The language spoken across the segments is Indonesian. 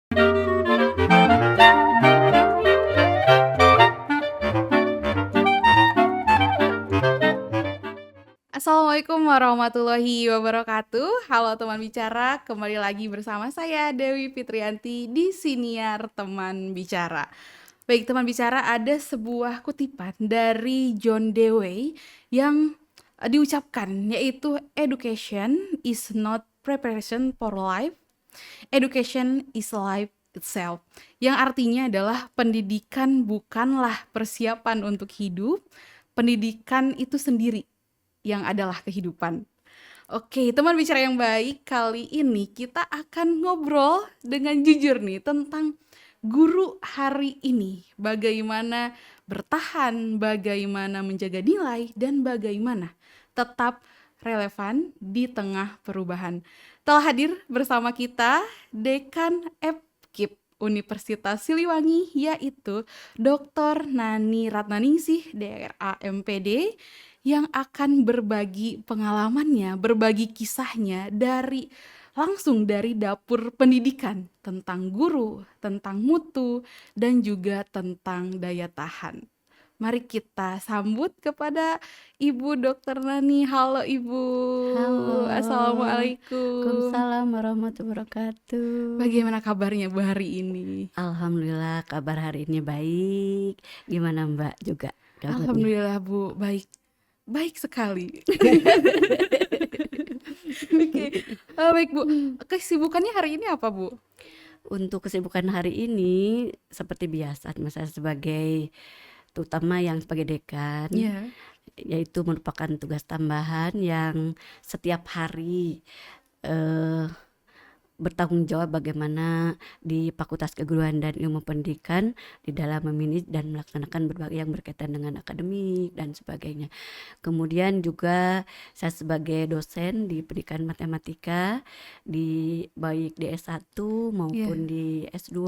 Assalamualaikum warahmatullahi wabarakatuh. Halo teman bicara, kembali lagi bersama saya Dewi Fitrianti di Siniar Teman Bicara. Baik teman bicara, ada sebuah kutipan dari John Dewey yang diucapkan, yaitu education is not preparation for life, education is life itself. Yang artinya adalah pendidikan bukanlah persiapan untuk hidup, pendidikan itu sendiri yang adalah kehidupan. Oke, teman bicara yang baik, kali ini kita akan ngobrol dengan jujur nih tentang guru hari ini. Bagaimana bertahan, bagaimana menjaga nilai, dan bagaimana tetap relevan di tengah perubahan. Telah hadir bersama kita Dekan FKIP Universitas Siliwangi, yaitu Dr. Nani Ratnaningsih, DRA MPD, yang akan berbagi pengalamannya, berbagi kisahnya langsung dari dapur pendidikan tentang guru, tentang mutu, dan juga tentang daya tahan. Mari kita sambut kepada Ibu Dr. Nani. Halo Ibu. Halo. Assalamualaikum. Waalaikumsalam warahmatullahi wabarakatuh. Bagaimana kabarnya Bu hari ini? Alhamdulillah kabar hari ini baik. Gimana Mbak juga kabarnya? Alhamdulillah Bu, baik. Baik sekali. Oke, baik Bu. Kesibukannya hari ini apa Bu? Untuk kesibukan hari ini seperti biasa, saya sebagai terutama yang sebagai dekan, Iya. yaitu merupakan tugas tambahan yang setiap hari bertanggung jawab bagaimana di Fakultas Keguruan dan Ilmu Pendidikan di dalam memanage dan melaksanakan berbagai yang berkaitan dengan akademik dan sebagainya. Kemudian juga saya sebagai dosen di pendidikan matematika baik di S1 maupun di S2,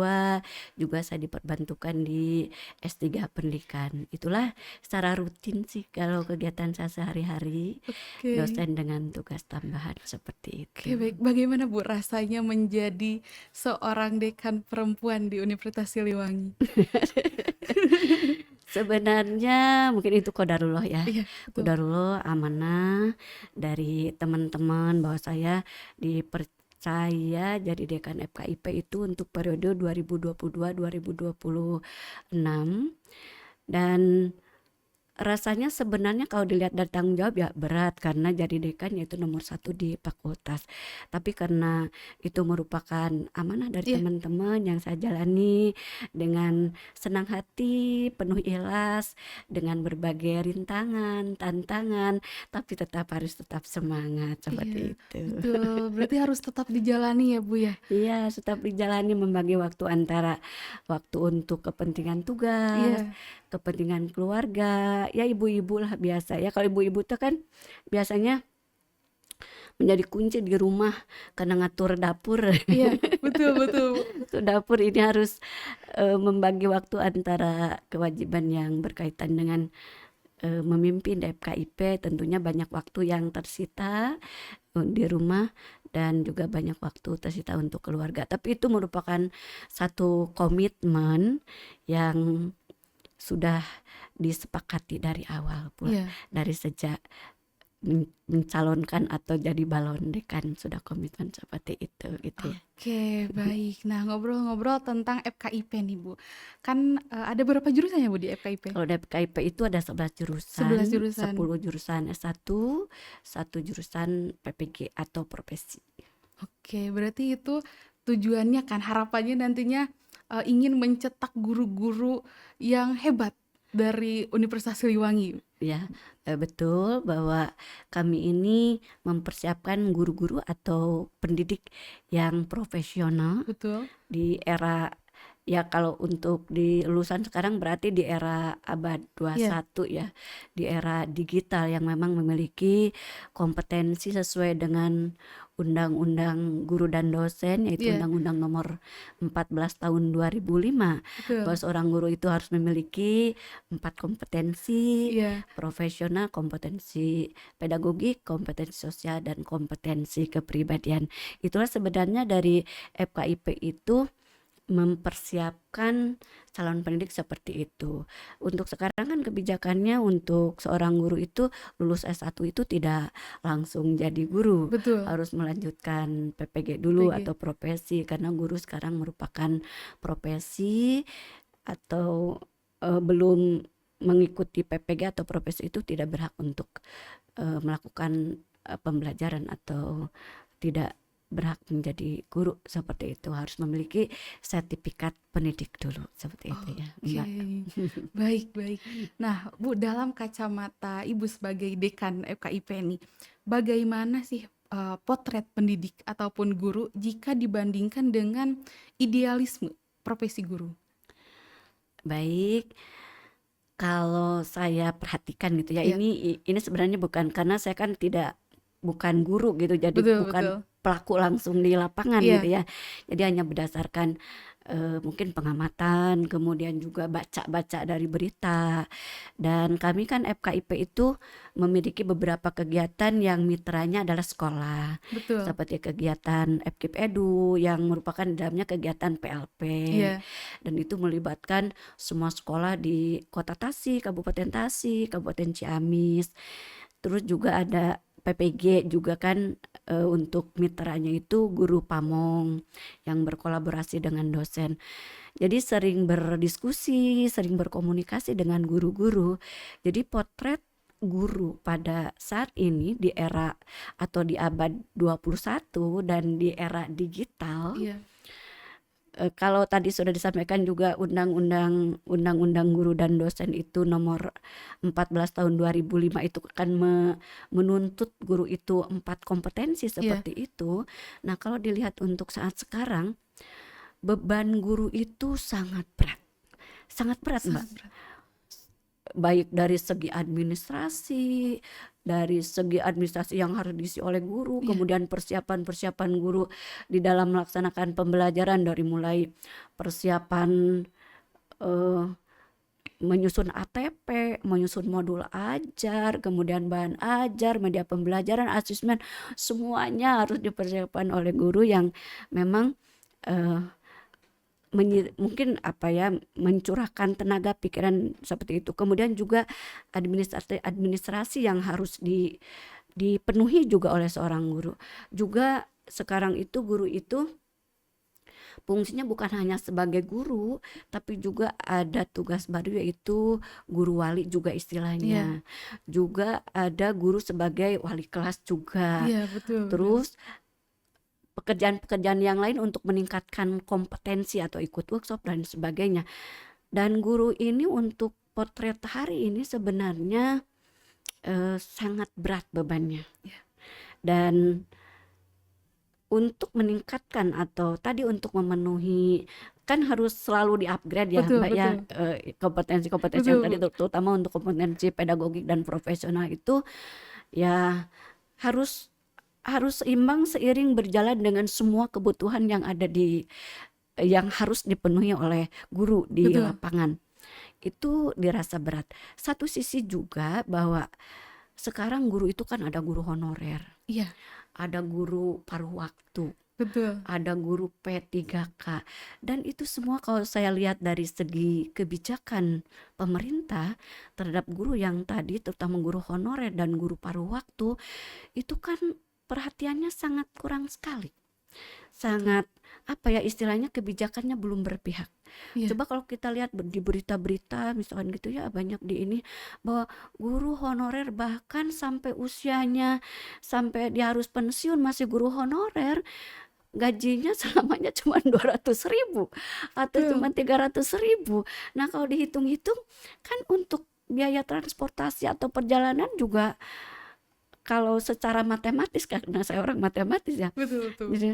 juga saya diperbantukan di S3 pendidikan. Itulah secara rutin sih kalau kegiatan saya sehari-hari. Oke. Dosen dengan tugas tambahan seperti itu. Oke, baik. Bagaimana Bu rasanya menjadi seorang dekan perempuan di Universitas Siliwangi? Sebenarnya mungkin itu qadarullah ya. Iya, betul. Qadarullah, amanah dari teman-teman bahwa saya dipercaya jadi dekan FKIP itu untuk periode 2022-2026. Dan rasanya sebenarnya kalau dilihat dari tanggung jawab ya berat, karena jadi dekan yaitu nomor 1 di fakultas. Tapi karena itu merupakan amanah dari teman-teman yang saya jalani dengan senang hati, penuh ikhlas, dengan berbagai rintangan, tantangan, tapi harus tetap semangat seperti itu. Betul, berarti harus tetap dijalani ya Bu ya? Iya, tetap dijalani, membagi waktu antara waktu untuk kepentingan tugas, kepentingan keluarga, ya ibu-ibu lah biasa ya. Kalau ibu-ibu tuh kan biasanya menjadi kunci di rumah karena ngatur dapur. Iya, betul. Tuh dapur ini harus membagi waktu antara kewajiban yang berkaitan dengan memimpin FKIP, tentunya banyak waktu yang tersita di rumah dan juga banyak waktu tersita untuk keluarga. Tapi itu merupakan satu komitmen yang sudah disepakati dari awal pula. Dari sejak mencalonkan atau jadi balon dekan sudah komitmen seperti itu gitu ya. Oke, baik. Nah, ngobrol-ngobrol tentang FKIP nih Bu. Kan ada berapa jurusan ya Bu di FKIP? Kalau di FKIP itu ada 11 jurusan, 10 jurusan S1, 1 jurusan PPG atau profesi. Oke, berarti itu tujuannya kan, harapannya nantinya ingin mencetak guru-guru yang hebat dari Universitas Siliwangi. Ya, betul bahwa kami ini mempersiapkan guru-guru atau pendidik yang profesional. Betul. Di era, ya kalau untuk di lulusan sekarang berarti di era abad 21 ya, di era digital yang memang memiliki kompetensi sesuai dengan Undang-Undang Guru dan Dosen, yaitu Undang-Undang Nomor 14 Tahun 2005. Bahwa seorang guru itu harus memiliki 4 kompetensi, profesional, kompetensi pedagogik, kompetensi sosial, dan kompetensi kepribadian. Itulah sebenarnya dari FKIP itu mempersiapkan calon pendidik seperti itu. Untuk sekarang kan kebijakannya untuk seorang guru itu lulus S1 itu tidak langsung jadi guru, Betul, harus melanjutkan PPG dulu PPG. atau profesi, karena guru sekarang merupakan profesi atau belum mengikuti PPG atau profesi itu tidak berhak untuk melakukan pembelajaran atau tidak berhak menjadi guru seperti itu, harus memiliki sertifikat pendidik dulu seperti itu ya, Oke, Mbak. baik baik. Nah, Bu, dalam kacamata Ibu sebagai dekan FKIP nih, bagaimana sih, potret pendidik ataupun guru jika dibandingkan dengan idealisme profesi guru? Baik, kalau saya perhatikan gitu ya, Iya, ini sebenarnya bukan karena saya kan bukan guru gitu, jadi betul bukan betul. pelaku langsung di lapangan gitu Iya ya. Jadi hanya berdasarkan mungkin pengamatan, kemudian juga baca-baca dari berita. Dan kami kan FKIP itu memiliki beberapa kegiatan yang mitranya adalah sekolah, betul. seperti kegiatan FKIP Edu yang merupakan di dalamnya kegiatan PLP, Iya dan itu melibatkan semua sekolah di Kota Tasik, Kabupaten Ciamis. Terus juga ada PPG juga kan, untuk mitranya itu guru pamong yang berkolaborasi dengan dosen. Jadi sering berdiskusi, sering berkomunikasi dengan guru-guru. Jadi potret guru pada saat ini di era atau di abad 21 dan di era digital, iya kalau tadi sudah disampaikan juga Undang-Undang Guru dan Dosen itu nomor 14 tahun 2005 itu kan menuntut guru itu 4 kompetensi iya, seperti itu. Nah, kalau dilihat untuk saat sekarang, beban guru itu sangat berat, Mbak. sangat berat. Baik dari segi administrasi yang harus diisi oleh guru, Iya kemudian persiapan guru di dalam melaksanakan pembelajaran, dari mulai persiapan eh, menyusun ATP, menyusun modul ajar, kemudian bahan ajar, media pembelajaran, asesmen, semuanya harus dipersiapkan oleh guru yang memang eh, mungkin mencurahkan tenaga pikiran seperti itu. Kemudian juga administrasi yang harus dipenuhi juga oleh seorang guru. Juga sekarang itu guru itu fungsinya bukan hanya sebagai guru, tapi juga ada tugas baru, yaitu guru wali juga iya istilahnya. Juga ada guru sebagai wali kelas juga. iya, betul betul. Terus pekerjaan-pekerjaan yang lain untuk meningkatkan kompetensi atau ikut workshop dan sebagainya. Dan guru ini untuk potret hari ini sebenarnya sangat berat bebannya. Iya, Dan untuk meningkatkan atau tadi untuk memenuhi, kan harus selalu di-upgrade ya, betul Mbak ya, betul. kompetensi-kompetensi yang Betul, tadi Bu. terutama untuk kompetensi pedagogik dan profesional itu ya harus harus seimbang seiring berjalan dengan semua kebutuhan yang harus dipenuhi oleh guru di Betul. lapangan. Itu dirasa berat. Satu sisi juga bahwa sekarang guru itu kan ada guru honorer, Iya, ada guru paruh waktu, betul. ada guru P3K, dan itu semua kalau saya lihat dari segi kebijakan pemerintah terhadap guru yang tadi, terutama guru honorer dan guru paruh waktu, itu kan perhatiannya sangat kurang sekali. Betul. Sangat istilahnya kebijakannya belum berpihak. Iya, Coba kalau kita lihat di berita-berita misalkan gitu ya, banyak di ini bahwa guru honorer bahkan sampai usianya sampai dia harus pensiun masih guru honorer, gajinya selamanya cuma 200.000 atau betul. cuma 300.000. Nah, kalau dihitung-hitung kan untuk biaya transportasi atau perjalanan juga, kalau secara matematis, karena saya orang matematis ya, Betul betul. jadi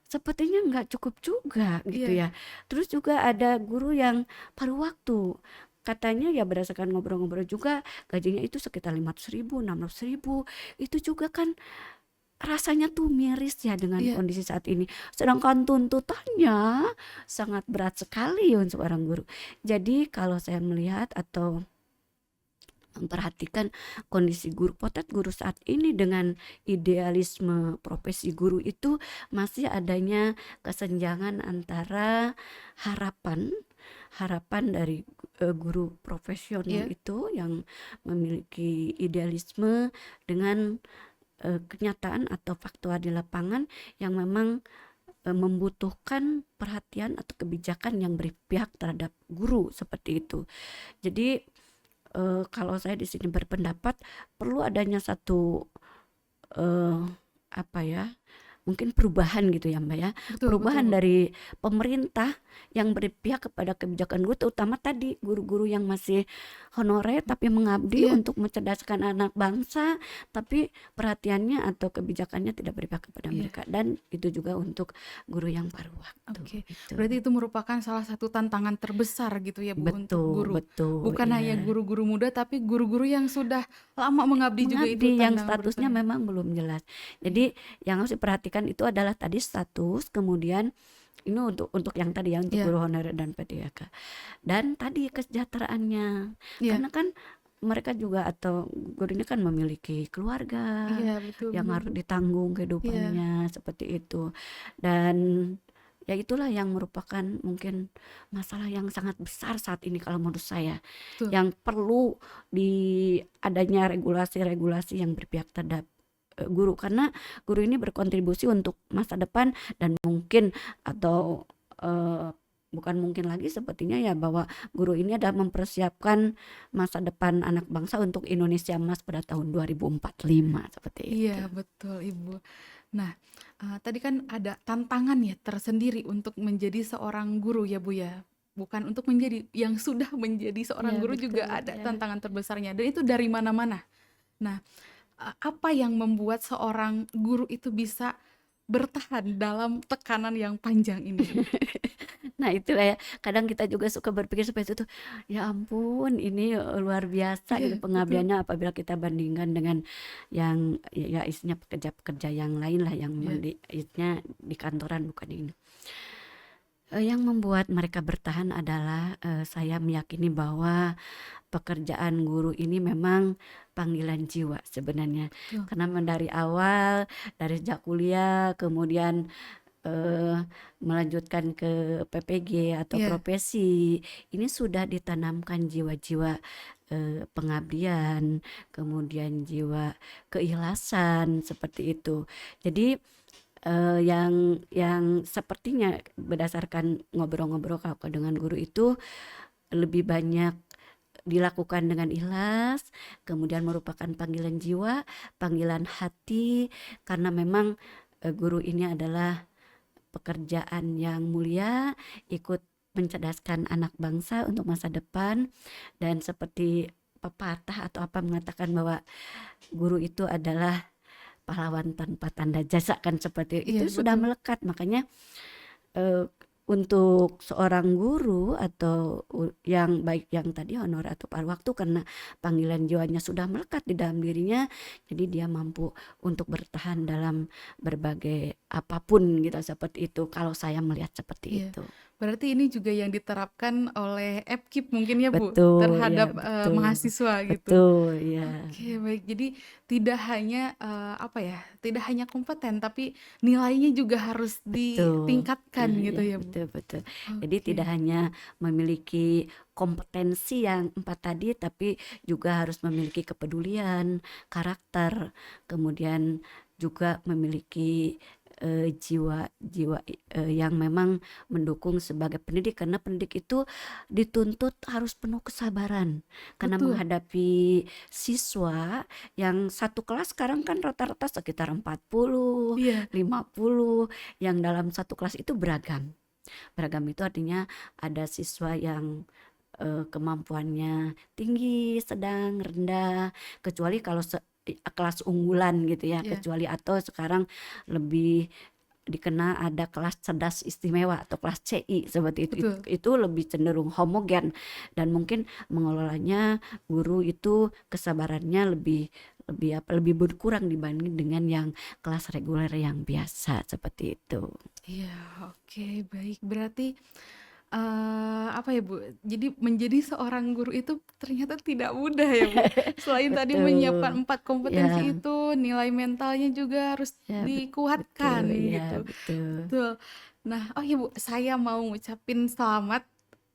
sepertinya nggak cukup juga gitu Iya, ya. Terus juga ada guru yang paruh waktu. Katanya ya berdasarkan ngobrol-ngobrol juga gajinya itu sekitar 500.000, 600.000. Itu juga kan rasanya tuh miris ya dengan iya, kondisi saat ini. Sedangkan tuntutannya sangat berat sekali untuk seorang guru. Jadi kalau saya melihat atau memperhatikan kondisi guru, potret guru saat ini dengan idealisme profesi guru itu masih adanya kesenjangan antara harapan harapan dari guru profesional Iya, itu yang memiliki idealisme dengan kenyataan atau faktual di lapangan yang memang membutuhkan perhatian atau kebijakan yang berpihak terhadap guru seperti itu. Jadi kalau saya di sini berpendapat perlu adanya satu eh, apa ya, mungkin perubahan gitu ya Mbak ya, betul betul, perubahan Bu. dari pemerintah yang berpihak kepada kebijakan guru, terutama tadi guru-guru yang masih honorer tapi mengabdi Iya, untuk mencerdaskan anak bangsa, tapi perhatiannya atau kebijakannya tidak berpihak kepada iya. mereka, dan itu juga untuk guru yang paruh waktu Oke, itu. berarti itu merupakan salah satu tantangan terbesar gitu ya Bu untuk Betul, guru. betul, Bukan hanya iya. guru-guru muda tapi guru-guru yang sudah lama mengabdi juga itu Mengabdi yang tantangan statusnya berbesarnya. memang belum jelas. Iya, Jadi yang harus diperhatikan itu adalah tadi status, kemudian ini untuk yang tadi ya, untuk iya, guru honorer dan PTK. Dan tadi kesejahteraannya. iya, Karena kan mereka juga atau guru ini kan memiliki keluarga iya, betul yang benar harus Bu. ditanggung Iya, kehidupannya seperti itu. Dan ya itulah yang merupakan mungkin masalah yang sangat besar saat ini kalau menurut saya, betul. yang perlu adanya regulasi-regulasi yang berpihak terhadap guru, karena guru ini berkontribusi untuk masa depan, dan mungkin atau eh, bukan mungkin lagi sepertinya ya, bahwa guru ini adalah mempersiapkan masa depan anak bangsa untuk Indonesia Emas pada tahun 2045 seperti itu. Iya, betul Ibu. Nah, tadi kan ada tantangan ya tersendiri untuk menjadi seorang guru ya Bu ya. Bukan untuk menjadi, yang sudah menjadi seorang Iya guru juga betul ada ya. tantangan terbesarnya dan itu dari mana-mana. Nah, apa yang membuat seorang guru itu bisa bertahan dalam tekanan yang panjang ini, Bu? Nah itu ya, kadang kita juga suka berpikir seperti itu, ya ampun ini luar biasa gitu Iya, betul. pengabdiannya, apabila kita bandingkan dengan yang ya isinya pekerja-pekerja yang lain lah, yang memang Iya, isinya di kantoran, bukan ini. Yang membuat mereka bertahan adalah saya meyakini bahwa pekerjaan guru ini memang panggilan jiwa sebenarnya, betul. karena dari awal, dari sejak kuliah, kemudian melanjutkan ke PPG atau Iya, profesi, ini sudah ditanamkan jiwa-jiwa pengabdian, kemudian jiwa keikhlasan seperti itu. Jadi yang sepertinya berdasarkan ngobrol-ngobrol kalau dengan guru itu lebih banyak dilakukan dengan ikhlas, kemudian merupakan panggilan jiwa, panggilan hati, karena memang guru ini adalah pekerjaan yang mulia, ikut mencerdaskan anak bangsa untuk masa depan. Dan seperti pepatah atau apa mengatakan bahwa guru itu adalah pahlawan tanpa tanda jasa, kan seperti iya, itu sudah betul. melekat. Makanya eh, untuk seorang guru atau yang baik yang tadi honor atau paruh waktu, karena panggilan jiwanya sudah melekat di dalam dirinya, jadi dia mampu untuk bertahan dalam berbagai apapun gitu, seperti itu kalau saya melihat seperti Iya. itu. Berarti ini juga yang diterapkan oleh Epkip mungkin ya, Bu, Betul ya, terhadap, betul mahasiswa gitu. betul ya. Oke, baik. Jadi tidak hanya, apa ya, tidak hanya kompeten, tapi nilainya juga harus Betul, ditingkatkan gitu ya ya, Bu? betul betul. Jadi tidak Oke. hanya memiliki kompetensi yang 4 tadi, tapi juga harus memiliki kepedulian, karakter, kemudian juga memiliki jiwa-jiwa yang memang mendukung sebagai pendidik, karena pendidik itu dituntut harus penuh kesabaran, karena Betul. menghadapi siswa yang satu kelas sekarang kan rata-rata sekitar 40, Iya, 50, yang dalam satu kelas itu beragam. Beragam itu artinya ada siswa yang kemampuannya tinggi, sedang, rendah, kecuali kalau kelas unggulan gitu ya, iya, kecuali atau sekarang lebih dikenal ada kelas cerdas istimewa atau kelas CI seperti itu. betul. Itu lebih cenderung homogen, dan mungkin mengelolanya guru itu kesabarannya lebih lebih apa lebih berkurang dibanding dengan yang kelas reguler yang biasa seperti itu. Iya, oke, baik. Berarti Apa ya, Bu, jadi menjadi seorang guru itu ternyata tidak mudah ya, Bu. Selain tadi menyiapkan Betul. 4 kompetensi Ya, itu, nilai mentalnya juga harus ya betul, dikuatkan ya gitu. betul. Betul. Nah, oh iya, Bu, saya mau ngucapin selamat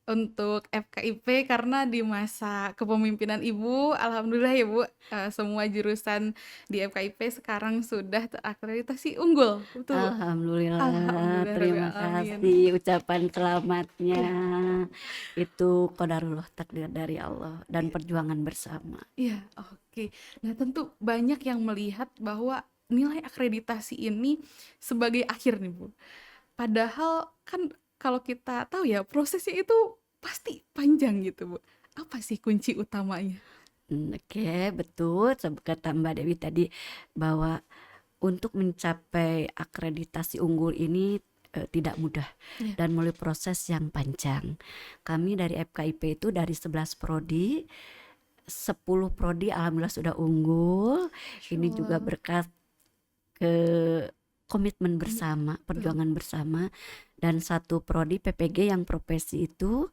untuk FKIP karena di masa kepemimpinan Ibu, alhamdulillah ya, Bu, semua jurusan di FKIP sekarang sudah terakreditasi unggul. Betul, Bu? Alhamdulillah, Alhamdulillah rabbil terima alamin. kasih ucapan selamatnya. Iya. Itu qadarullah, takdir dari Allah dan Iya. perjuangan bersama. Iya, oke. Nah, tentu banyak yang melihat bahwa nilai akreditasi ini sebagai akhir nih, Bu. Padahal kan kalau kita tahu ya, prosesnya itu pasti panjang gitu, Bu. Apa sih kunci utamanya? Oke, betul. Kata Mbak Dewi tadi bahwa untuk mencapai akreditasi unggul ini tidak mudah Iya. dan melalui proses yang panjang. Kami dari FKIP itu dari 11 prodi, 10 prodi alhamdulillah sudah unggul. Masya Ini juga Allah. berkat ke komitmen bersama, Betul. perjuangan bersama, dan satu prodi PPG yang profesi itu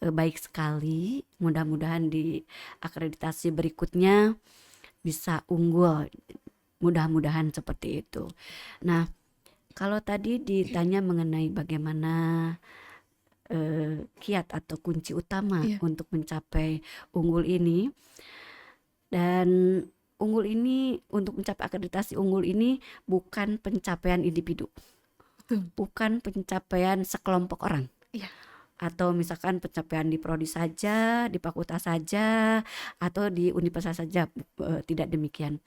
baik sekali. Mudah-mudahan di akreditasi berikutnya bisa unggul. Mudah-mudahan seperti itu. Nah, kalau tadi ditanya mengenai bagaimana kiat atau kunci utama Iya, untuk mencapai unggul ini, dan unggul ini untuk mencapai akreditasi unggul ini bukan pencapaian individu, betul. bukan pencapaian sekelompok orang. Iya, Atau misalkan pencapaian di prodi saja, di fakultas saja, atau di universitas saja, tidak demikian.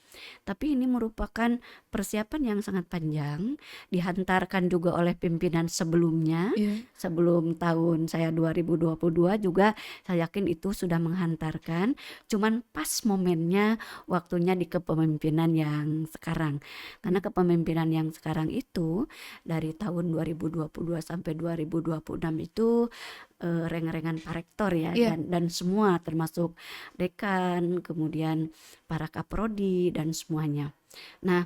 Tapi ini merupakan persiapan yang sangat panjang, dihantarkan juga oleh pimpinan sebelumnya. iya, Sebelum tahun saya 2022 juga saya yakin itu sudah menghantarkan, cuman pas momennya waktunya di kepemimpinan yang sekarang. iya, Karena kepemimpinan yang sekarang itu dari tahun 2022 sampai 2026 itu reng-rengan parektor ya, iya, dan semua termasuk dekan, kemudian para kaprodi dan semuanya. Nah,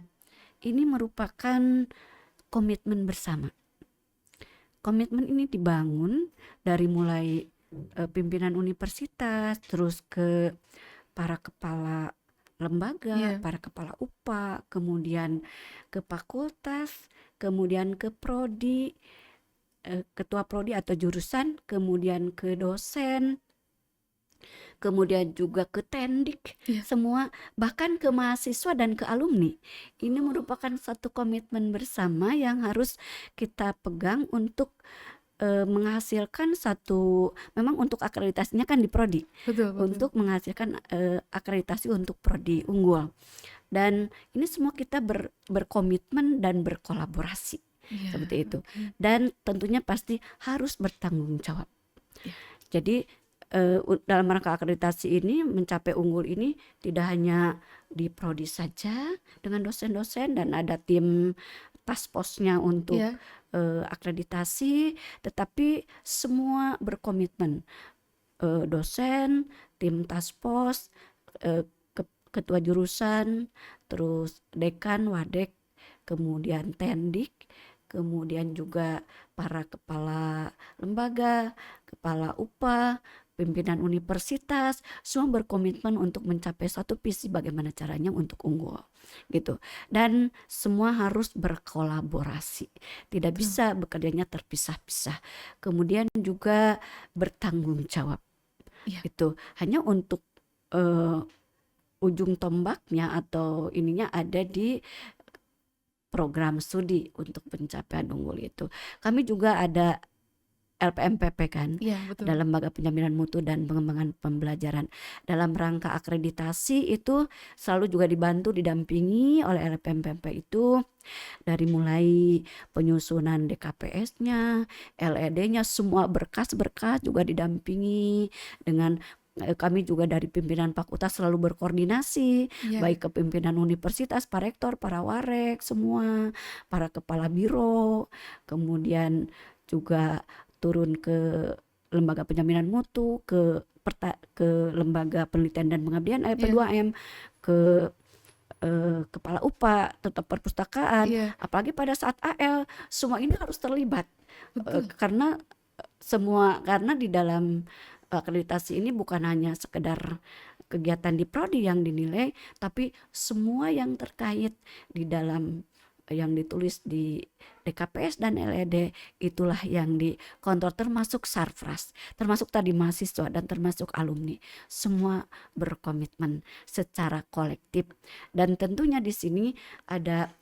ini merupakan komitmen bersama. Komitmen ini dibangun dari mulai pimpinan universitas, terus ke para kepala lembaga, iya, para kepala UPA, kemudian ke fakultas, kemudian ke prodi, ketua prodi atau jurusan, kemudian ke dosen, kemudian juga ke tendik, iya. semua, bahkan ke mahasiswa dan ke alumni. Ini Oh, merupakan satu komitmen bersama yang harus kita pegang untuk menghasilkan satu, memang untuk akreditasinya kan di prodi, betul, betul. untuk menghasilkan akreditasi untuk prodi unggul. Dan ini semua kita berkomitmen dan berkolaborasi Iya, seperti itu. oke. Dan tentunya pasti harus bertanggung jawab. Iya, Jadi dalam rangka akreditasi ini mencapai unggul ini tidak hanya di prodi saja dengan dosen-dosen dan ada tim task force-nya untuk iya, akreditasi, tetapi semua berkomitmen, dosen, tim task force, ketua jurusan, terus dekan, wadek, kemudian tendik, kemudian juga para kepala lembaga, kepala UPA, pimpinan universitas, semua berkomitmen untuk mencapai satu visi bagaimana caranya untuk unggul gitu. Dan semua harus berkolaborasi, tidak betul. bisa bekerjanya terpisah-pisah. Kemudian juga bertanggung jawab, Iya, itu hanya untuk uh, ujung tombaknya atau ininya ada di program studi untuk pencapaian unggul itu. Kami juga ada LPMPP kan, iya, betul. ada Lembaga Penjaminan Mutu dan Pengembangan Pembelajaran. Dalam rangka akreditasi itu selalu juga dibantu, didampingi oleh LPMPP itu dari mulai penyusunan DKPS-nya, LED-nya, semua berkas-berkas juga didampingi dengan kami juga dari pimpinan fakultas selalu berkoordinasi, Iya, baik ke pimpinan universitas, para rektor, para warek, semua, para kepala biro, kemudian juga turun ke lembaga penjaminan mutu, ke lembaga penelitian dan pengabdian iya, LP2M, ke kepala UPA, tetap perpustakaan, iya, apalagi pada saat AL, semua ini harus terlibat betul. karena semua, karena di dalam akreditasi ini bukan hanya sekedar kegiatan di prodi yang dinilai, tapi semua yang terkait di dalam yang ditulis di DKPS dan LED itulah yang dikontrol, termasuk Sarfras, termasuk tadi mahasiswa dan termasuk alumni. Semua berkomitmen secara kolektif, dan tentunya di sini ada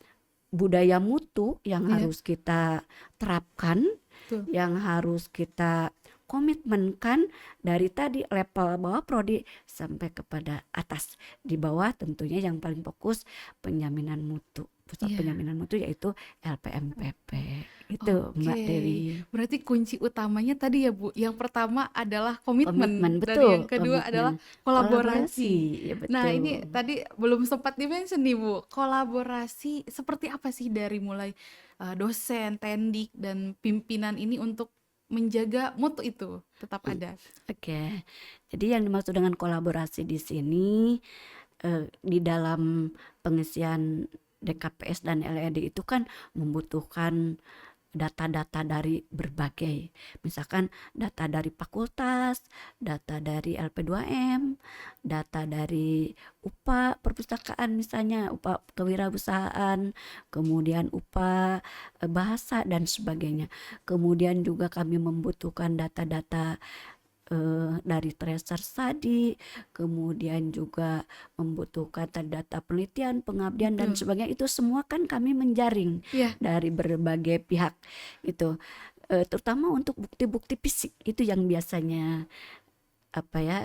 budaya mutu yang Iya, harus kita terapkan, betul. yang harus kita komitmenkan dari tadi level bawah prodi sampai kepada atas. Di bawah tentunya yang paling fokus penjaminan mutu, pusat Iya. penjaminan mutu, yaitu LPMPP. Itu Mbak Oke, Dewi. berarti kunci utamanya tadi ya Bu, yang pertama adalah komitmen Komitmen, dan yang betul, kedua adalah komitmen. kolaborasi. Kolaborasi, ya Nah ini betul. tadi belum sempat di-mention nih Bu, kolaborasi seperti apa sih dari mulai dosen, tendik, dan pimpinan ini untuk menjaga mutu itu tetap ada? Oke. Jadi yang dimaksud dengan kolaborasi di sini, di dalam pengisian DKPS dan LED itu kan membutuhkan data-data dari berbagai, misalkan data dari fakultas, data dari LP2M, data dari UPA perpustakaan, misalnya UPA kewirausahaan, kemudian UPA bahasa dan sebagainya. Kemudian juga kami membutuhkan data-data dari tracer tadi, kemudian juga membutuhkan data penelitian, pengabdian dan Betul. sebagainya. Itu semua kan kami menjaring Iya, dari berbagai pihak gitu. Terutama untuk bukti-bukti fisik itu yang biasanya apa ya,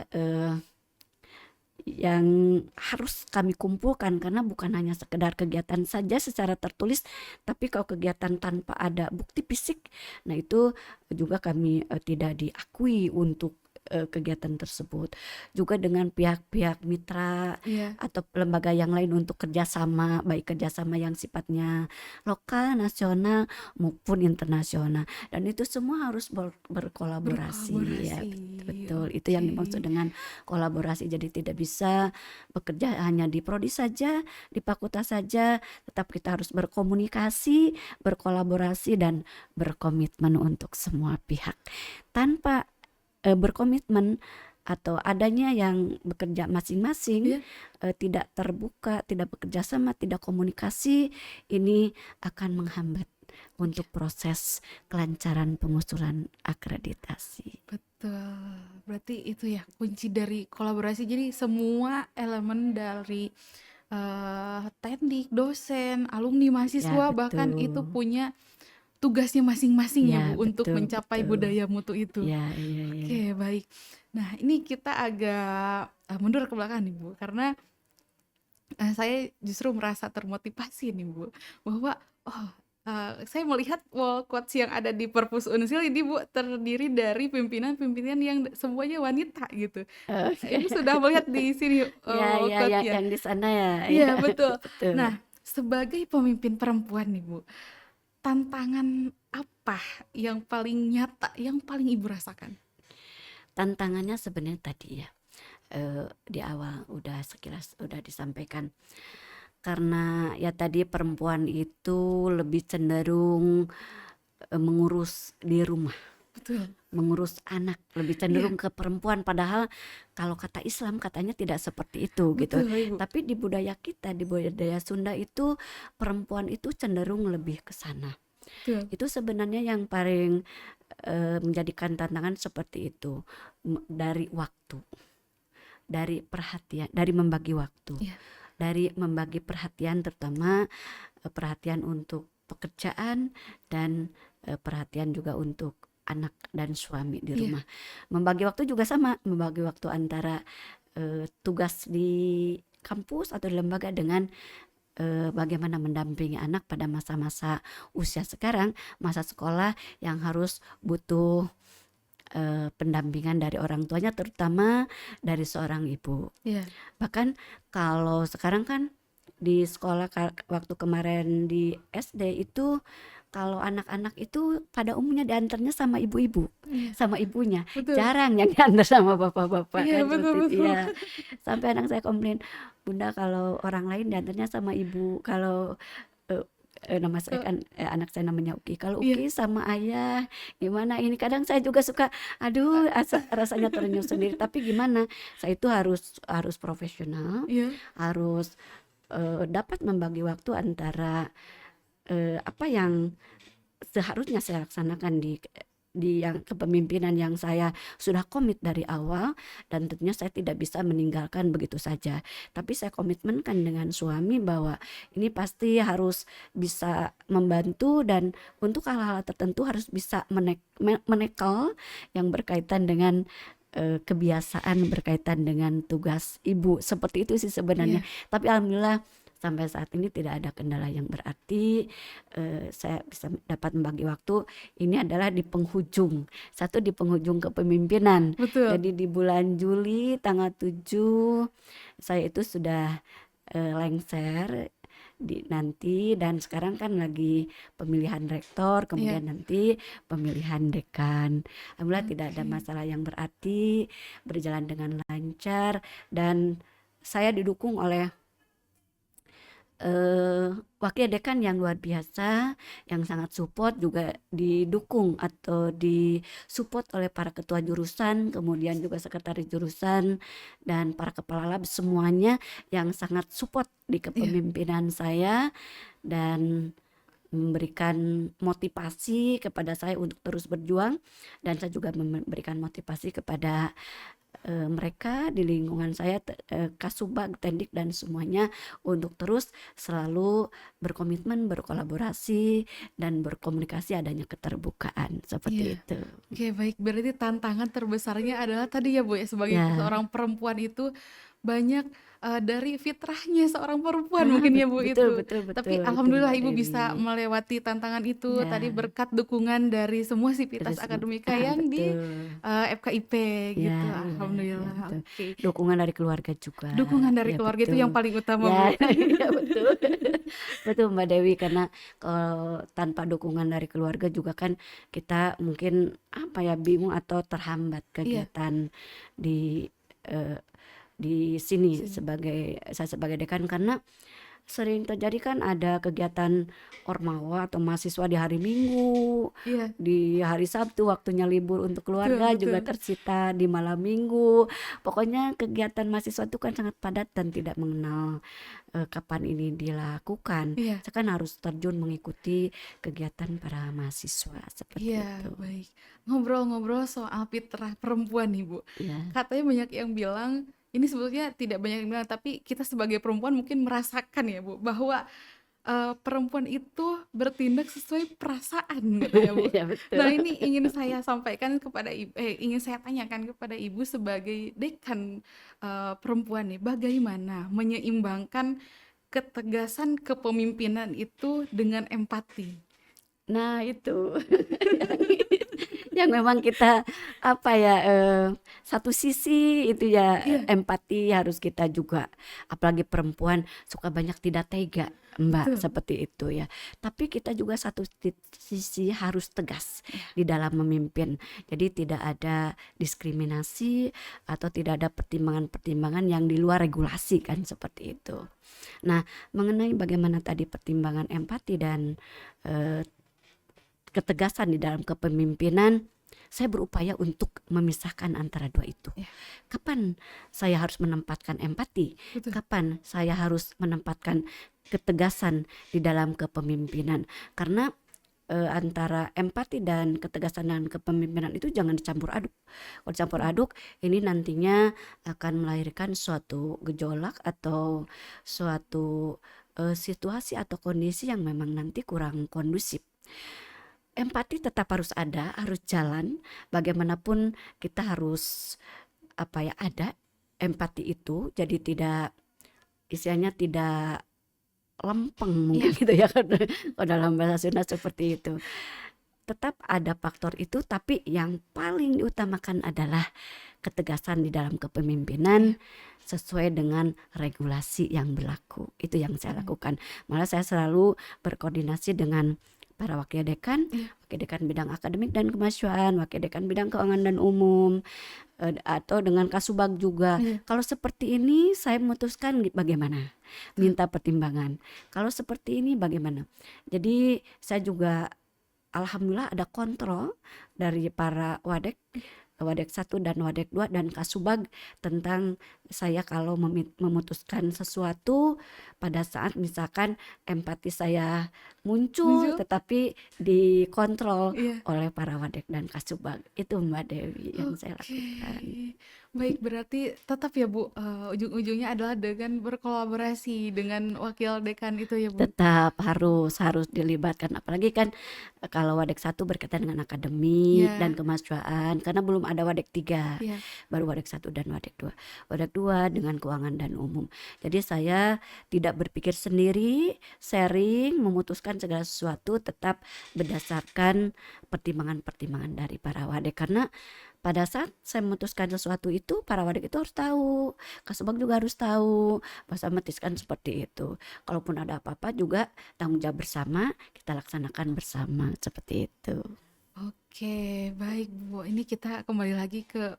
yang harus kami kumpulkan, karena bukan hanya sekedar kegiatan saja secara tertulis, tapi kalau kegiatan tanpa ada bukti fisik, nah itu juga kami tidak diakui untuk kegiatan tersebut. Juga dengan pihak-pihak mitra iya. atau lembaga yang lain untuk kerjasama, baik kerjasama yang sifatnya lokal, nasional maupun internasional, dan itu semua harus berkolaborasi ya. Berkolaborasi. Betul, itu yang Oke. dimaksud dengan kolaborasi. Jadi tidak bisa bekerja hanya di prodi saja, di fakultas saja, tetap kita harus berkomunikasi, berkolaborasi dan berkomitmen untuk semua pihak. Tanpa berkomitmen atau adanya yang bekerja masing-masing, Iya, tidak terbuka, tidak bekerja sama, tidak komunikasi, ini akan menghambat untuk proses kelancaran pengusulan akreditasi. betul. Berarti itu ya kunci dari kolaborasi. Jadi semua elemen dari tendik, dosen, alumni, Ya mahasiswa bahkan itu betul. punya tugasnya masing-masing ya Ya Bu untuk betul mencapai betul. budaya mutu itu. Ya, iya iya. Oke, baik. Nah, ini kita agak mundur ke belakang nih Bu, karena saya justru merasa termotivasi nih Bu, bahwa oh, saya melihat wall quotes yang ada di Perpus Unsil ini Bu terdiri dari pimpinan-pimpinan yang semuanya wanita gitu. Ibu Oke. sudah melihat di sini Ya wall ya ya, quote-nya? yang di sana ya. Ya, Iya betul. betul. Nah, sebagai pemimpin perempuan nih Bu, tantangan apa yang paling nyata, yang paling Ibu rasakan? Tantangannya sebenarnya tadi ya, di awal udah sekilas udah disampaikan. Karena ya tadi perempuan itu lebih cenderung mengurus di rumah, Betul. mengurus anak, lebih Iya, cenderung ke perempuan, padahal kalau kata Islam katanya tidak seperti itu gitu. betul Ibu. Tapi di budaya kita, di budaya Sunda itu perempuan itu cenderung lebih ke sana. Betul. Itu sebenarnya yang paling menjadikan tantangan seperti itu, dari waktu, dari perhatian, dari membagi waktu, Iya, dari membagi perhatian, terutama perhatian untuk pekerjaan dan perhatian juga untuk anak dan suami di iya, rumah. Membagi waktu juga sama, membagi waktu antara tugas di kampus atau di lembaga dengan bagaimana mendampingi anak pada masa-masa usia sekarang, masa sekolah yang harus butuh pendampingan dari orang tuanya, terutama dari seorang ibu. iya. Bahkan kalau sekarang kan di sekolah, waktu kemarin di SD itu kalau anak-anak itu pada umumnya diantarnya sama ibu-ibu, Iya, sama ibunya. betul. Jarang yang diantar sama bapak-bapak Iya, kan betul seperti itu. betul. Iya. Sampai anak saya komplain, "Bunda, kalau orang lain diantarnya sama ibu, kalau nama saya Ke kan anak saya namanya Uki. Kalau iya Uki sama ayah gimana ini? Kadang saya juga suka, aduh rasanya terenyuh sendiri. Tapi gimana? Saya itu harus harus profesional, iya harus dapat membagi waktu antara apa yang seharusnya saya laksanakan di yang kepemimpinan yang saya sudah komit dari awal, dan tentunya saya tidak bisa meninggalkan begitu saja. Tapi saya komitmenkan dengan suami bahwa ini pasti harus bisa membantu, dan untuk hal-hal tertentu harus bisa menekel yang berkaitan dengan kebiasaan berkaitan dengan tugas ibu. Seperti itu sih sebenarnya. iya. Tapi alhamdulillah sampai saat ini tidak ada kendala yang berarti. Saya bisa dapat membagi waktu. Ini adalah di penghujung, satu di penghujung kepemimpinan. Betul. Jadi di bulan Juli tanggal 7 saya itu sudah lengser nanti, dan sekarang kan lagi pemilihan rektor, Iya. kemudian nanti pemilihan dekan. Alhamdulillah tidak ada Oke. masalah yang berarti, berjalan dengan lancar, dan saya didukung oleh wakil dekan yang luar biasa, yang sangat support, juga didukung atau disupport oleh para ketua jurusan, kemudian juga sekretaris jurusan, dan para kepala lab, semuanya yang sangat support di Iya. kepemimpinan saya, dan memberikan motivasi kepada saya untuk terus berjuang, dan saya juga memberikan motivasi kepada mereka di lingkungan saya, Kasubag, Tendik, dan semuanya untuk terus selalu berkomitmen, berkolaborasi, dan berkomunikasi, adanya keterbukaan seperti Iya. itu. Oke, baik. Berarti tantangan terbesarnya adalah tadi ya, Bu, ya, sebagai Ya, seorang perempuan itu banyak, dari fitrahnya seorang perempuan mungkin ya, Bu, betul itu. betul Tapi betul itu alhamdulillah Mbak Ibu Dewi. bisa melewati tantangan itu tadi Ya, berkat dukungan dari semua sivitas terus akademika yang di, betul. FKIP gitu. Ya, iya, ya Alhamdulillah, betul. oke. Dukungan dari keluarga juga. Dukungan dari Ya keluarga itu yang betul. paling utama, Ya, Bu. ya betul. Betul Mbak Dewi, karena kalau tanpa dukungan dari keluarga juga kan kita mungkin apa ya, bingung atau terhambat Iya, kegiatan di eh, di sini sini. saya sebagai dekan, karena sering terjadi kan ada kegiatan ormawa atau mahasiswa di hari Minggu, Iya, di hari Sabtu waktunya libur untuk betul keluarga juga betul. tersita di malam Minggu. Pokoknya kegiatan mahasiswa itu kan sangat padat dan tidak mengenal kapan ini dilakukan. Iya. Saya kan harus terjun mengikuti kegiatan para mahasiswa seperti Iya, itu. baik. Ngobrol-ngobrol soal fitrah perempuan nih, Bu. Ya, Katanya banyak yang bilang, ini sebetulnya tidak banyak yang bilang, tapi kita sebagai perempuan mungkin merasakan ya, Bu, bahwa perempuan itu bertindak sesuai perasaan katanya, Bu. ya Nah, betul. ini ingin saya sampaikan kepada ingin saya tanyakan kepada Ibu sebagai dekan perempuan nih, bagaimana menyeimbangkan ketegasan kepemimpinan itu dengan empati? Nah itu yang memang kita apa ya, satu sisi itu ya, Iya, empati harus kita juga, apalagi perempuan suka banyak tidak tega Mbak, betul. seperti itu ya. Tapi kita juga satu sisi harus tegas Iya, di dalam memimpin. Jadi tidak ada diskriminasi atau tidak ada pertimbangan-pertimbangan yang di luar regulasi kan, seperti itu. Nah, mengenai bagaimana tadi pertimbangan empati dan eh, ketegasan di dalam kepemimpinan, saya berupaya untuk memisahkan antara dua itu. iya, Kapan saya harus menempatkan empati? betul. Kapan saya harus menempatkan ketegasan di dalam kepemimpinan? Karena antara empati dan ketegasan dan kepemimpinan itu jangan dicampur aduk. Kalau dicampur Betul. aduk, ini nantinya akan melahirkan suatu gejolak atau suatu situasi atau kondisi yang memang nanti kurang kondusif. Empati tetap harus ada, harus jalan. Bagaimanapun kita harus apa ya, ada empati itu. Jadi tidak, istilahnya tidak lempeng Iya, mungkin gitu ya, kalau dalam bahasa Sunda seperti itu. Tetap ada faktor itu, tapi yang paling diutamakan adalah ketegasan di dalam iya, kepemimpinan sesuai dengan regulasi yang berlaku. Itu yang saya mhm, lakukan. Malah saya selalu berkoordinasi dengan para wakil Iya. dekan bidang akademik dan kemahasiswaan, wakil dekan bidang keuangan dan umum, atau dengan Kasubag juga. Iya. Kalau seperti ini saya memutuskan bagaimana? Betul. Minta pertimbangan. Kalau seperti ini bagaimana? Jadi saya juga alhamdulillah ada kontrol dari para Wadek, Wadek 1 dan Wadek 2 dan Kasubag tentang saya kalau memutuskan sesuatu pada saat misalkan empati saya muncul Muncul? tetapi dikontrol Iya. oleh para Wadek dan Kasubag. Itu Mbak Dewi yang saya Oke. lakukan. Baik, berarti tetap ya Bu, ujung-ujungnya adalah dengan berkolaborasi dengan wakil dekan itu ya Bu? Tetap harus dilibatkan, apalagi kan kalau Wadek 1 berkaitan dengan akademik dan Iya. kemahasiswaan karena belum ada Wadek 3, Iya. baru Wadek 1 dan Wadek 2. Wadek 2 dengan keuangan dan umum. Jadi saya tidak berpikir sendiri, sharing, memutuskan segala sesuatu tetap berdasarkan pertimbangan-pertimbangan dari para Wadek, karena pada saat saya memutuskan sesuatu itu para Wadek itu harus tahu, Kasubag juga harus tahu, bahasa metis kan seperti itu. Kalaupun ada apa-apa juga tanggung jawab bersama, kita laksanakan bersama, seperti itu. Oke, baik Bu. Ini kita kembali lagi ke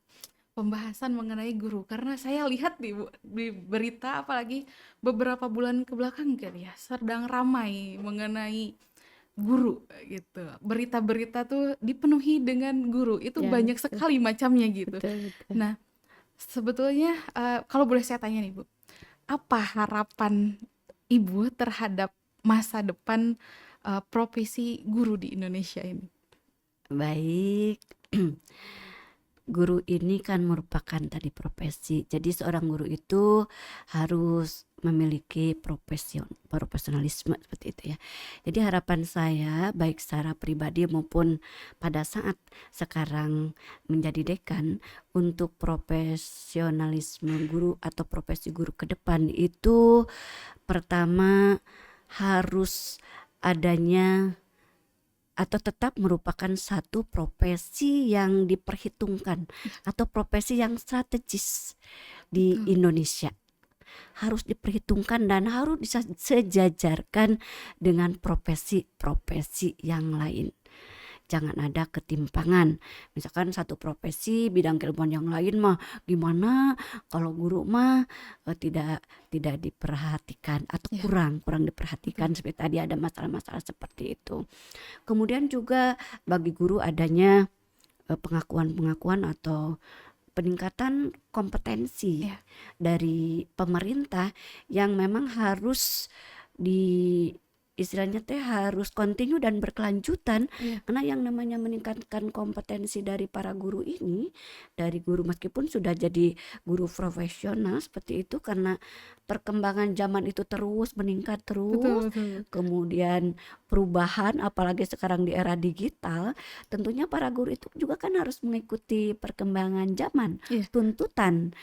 pembahasan mengenai guru, karena saya lihat nih Bu, di berita apalagi beberapa bulan ke belakang kan ya, sedang ramai mengenai guru gitu. Berita-berita tuh dipenuhi dengan guru, itu Ya, banyak betul, sekali macamnya gitu. betul, betul. Nah, sebetulnya kalau boleh saya tanya nih Bu, apa harapan Ibu terhadap masa depan profesi guru di Indonesia ini? Baik. Guru ini kan merupakan tadi profesi. Jadi seorang guru itu harus memiliki profesionalisme seperti itu ya. Jadi harapan saya baik secara pribadi maupun pada saat sekarang menjadi dekan, untuk profesionalisme guru atau profesi guru ke depan itu pertama harus adanya atau tetap merupakan satu profesi yang diperhitungkan atau profesi yang strategis di Betul. Indonesia. Harus diperhitungkan dan harus bisa sejajarkan dengan profesi-profesi yang lain. Jangan ada ketimpangan. Misalkan satu profesi bidang keilmuan yang lain mah gimana, kalau guru mah tidak diperhatikan atau Ya, kurang betul. diperhatikan, seperti tadi ada masalah-masalah seperti itu. Kemudian juga bagi guru adanya pengakuan-pengakuan atau peningkatan kompetensi Ya, dari pemerintah yang memang harus di istilahnya teh harus kontinu dan berkelanjutan, ya, karena yang namanya meningkatkan kompetensi dari para guru ini, dari guru meskipun sudah jadi guru profesional seperti itu, karena perkembangan zaman itu terus meningkat terus, betul, betul. kemudian perubahan apalagi sekarang di era digital, tentunya para guru itu juga kan harus mengikuti perkembangan zaman, Iya, tuntutan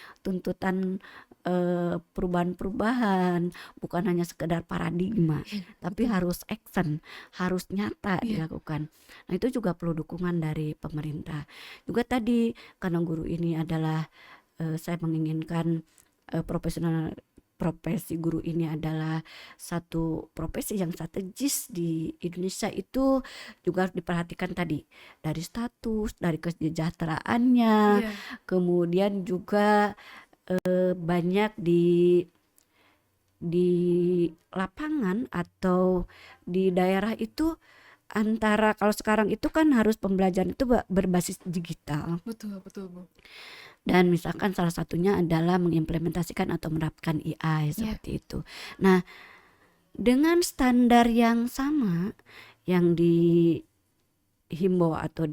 perubahan-perubahan, bukan hanya sekedar paradigma tapi betul. harus action, harus nyata Iya, dilakukan. Nah itu juga perlu dukungan dari pemerintah. Juga tadi karena guru ini adalah saya menginginkan profesional profesi guru ini adalah satu profesi yang strategis di Indonesia, itu juga harus diperhatikan tadi dari status, dari kesejahteraannya, iya, kemudian juga banyak di lapangan atau di daerah itu, antara kalau sekarang itu kan harus pembelajaran itu berbasis digital, betul, betul Bu. dan misalkan salah satunya adalah mengimplementasikan atau menerapkan AI Iya, seperti itu. Nah, dengan standar yang sama yang dihimbau atau